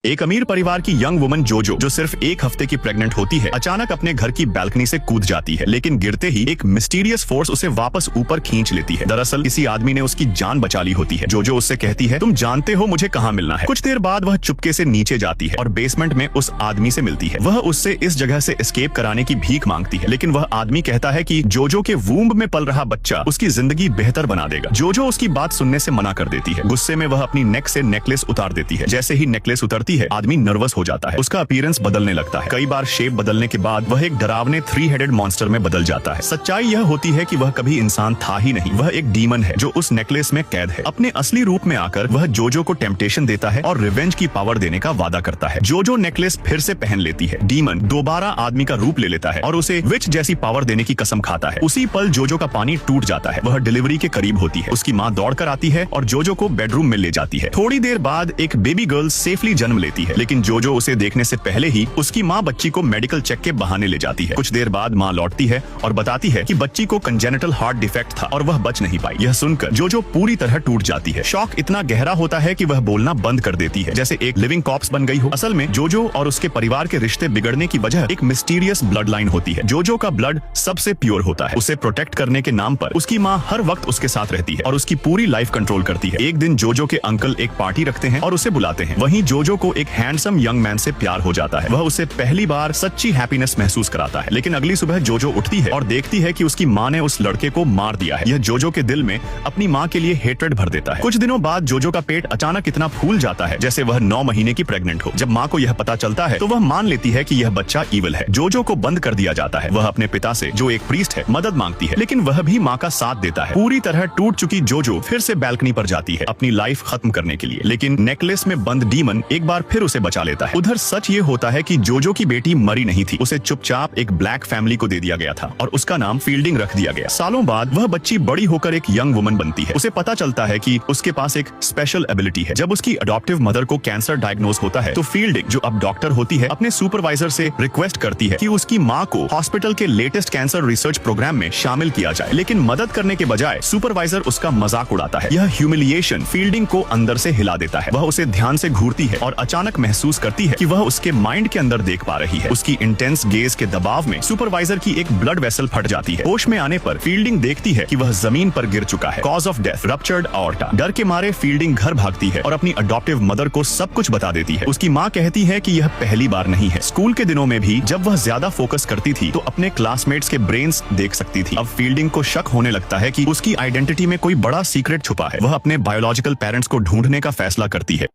एक अमीर परिवार की यंग वुमन जोजो जो सिर्फ एक हफ्ते की प्रेग्नेंट होती है, अचानक अपने घर की बैल्कनी से कूद जाती है, लेकिन गिरते ही एक मिस्टीरियस फोर्स उसे वापस ऊपर खींच लेती है। दरअसल किसी आदमी ने उसकी जान बचा ली होती है। जोजो उससे कहती है, तुम जानते हो मुझे कहाँ मिलना है। कुछ देर बाद वह चुपके से नीचे जाती है और बेसमेंट में उस आदमी से मिलती है। वह उससे इस जगह से एस्केप कराने की भीख मांगती है, लेकिन वह आदमी कहता है कि जोजो के वूम्ब में पल रहा बच्चा उसकी जिंदगी बेहतर बना देगा। जोजो उसकी बात सुनने से मना कर देती है। गुस्से में वह अपनी नेक से नेकलेस उतार देती है। जैसे ही नेकलेस उतरती है, आदमी नर्वस हो जाता है। उसका अपीयरेंस बदलने लगता है। कई बार शेप बदलने के बाद वह एक डरावने 3 हेडेड मॉन्स्टर में बदल जाता है। सच्चाई यह होती है कि वह कभी इंसान था ही नहीं, वह एक डीमन है जो उस नेकलेस में कैद है। अपने असली रूप में आकर वह जोजो को टेम्पटेशन देता है और रिवेंज की पावर देने का वादा करता है। जोजो नेकलेस फिर से पहन लेती है। डीमन दोबारा आदमी का रूप ले लेता है और उसे विच जैसी पावर देने की कसम खाता है। उसी पल जोजो का पानी टूट जाता है। वह डिलीवरी के करीब होती है। उसकी माँ दौड़ कर आती है और जोजो को बेडरूम में ले जाती है। थोड़ी देर बाद एक बेबी गर्ल सेफली जन्म लेती है, लेकिन जोजो उसे देखने से पहले ही उसकी माँ बच्ची को मेडिकल चेक के बहाने ले जाती है। कुछ देर बाद माँ लौटती है और बताती है कि बच्ची को कंजेनिटल हार्ट डिफेक्ट था और वह बच नहीं पाई। यह सुनकर जोजो पूरी तरह टूट जाती है। शॉक इतना गहरा होता है कि वह बोलना बंद कर देती है, जैसे एक लिविंग कॉर्प्स बन गई हो। असल में जोजो और उसके परिवार के रिश्ते बिगड़ने की वजह एक मिस्टीरियस ब्लड लाइन होती है। जोजो का ब्लड सबसे प्योर होता है। उसे प्रोटेक्ट करने के नाम पर उसकी माँ हर वक्त उसके साथ रहती है और उसकी पूरी लाइफ कंट्रोल करती है। एक दिन जोजो के अंकल एक पार्टी रखते हैं और उसे बुलाते हैं। वहीं जोजो को एक हैंडसम यंग मैन से प्यार हो जाता है। वह उसे पहली बार सच्ची हैप्पीनेस महसूस कराता है। लेकिन अगली सुबह जोजो उठती है और देखती है कि उसकी माँ ने उस लड़के को मार दिया है। यह जोजो के दिल में अपनी माँ के लिए हेट्रेड भर देता है। कुछ दिनों बाद जोजो का पेट अचानक इतना फूल जाता है जैसे वह 9 महीने की प्रेग्नेंट हो। जब माँ को यह पता चलता है तो वह मान लेती है कि यह बच्चा ईविल है। जोजो को बंद कर दिया जाता है। वह अपने पिता से, जो एक प्रीस्ट है, मदद मांगती है, लेकिन वह भी माँ का साथ देता है। पूरी तरह टूट चुकी जोजो फिर से बैल्कनी पर जाती है अपनी लाइफ खत्म करने के लिए, लेकिन नेकलेस में बंद डीमन एक बार फिर उसे बचा लेता है। उधर सच ये होता है कि जोजो की बेटी मरी नहीं थी। उसे चुपचाप एक ब्लैक फैमिली को दे दिया गया था और उसका नाम फील्डिंग रख दिया गया। सालों बाद वह बच्ची बड़ी होकर एक यंग वुमन बनती है। उसे पता चलता है कि उसके पास एक स्पेशल एबिलिटी है। जब उसकी अडॉप्टिव मदर को कैंसर डायग्नोज होता है तो फील्डिंग, जो अब डॉक्टर होती है, अपने सुपरवाइजर से रिक्वेस्ट करती है कि उसकी माँ को हॉस्पिटल के लेटेस्ट कैंसर रिसर्च प्रोग्राम में शामिल किया जाए, लेकिन मदद करने के बजाय सुपरवाइजर उसका मजाक उड़ाता है। यह ह्यूमिलिएशन फील्डिंग को अंदर से हिला देता है। वह उसे ध्यान से घूरती है और अचानक महसूस करती है कि वह उसके माइंड के अंदर देख पा रही है। उसकी इंटेंस गेज के दबाव में सुपरवाइजर की एक ब्लड वेसल फट जाती है। होश में आने पर फील्डिंग देखती है कि वह जमीन पर गिर चुका है। Cause of death ruptured aorta. डर के मारे फील्डिंग घर भागती है और अपनी अडॉप्टिव मदर को सब कुछ बता देती है। उसकी माँ कहती है कि यह पहली बार नहीं है। स्कूल के दिनों में भी जब वह ज्यादा फोकस करती थी तो अपने क्लासमेट्स के ब्रेन्स देख सकती थी। अब फील्डिंग को शक होने लगता है कि उसकी आइडेंटिटी में कोई बड़ा सीक्रेट छुपा है। वह अपने बायोलॉजिकल पेरेंट्स को ढूंढने का फैसला करती है।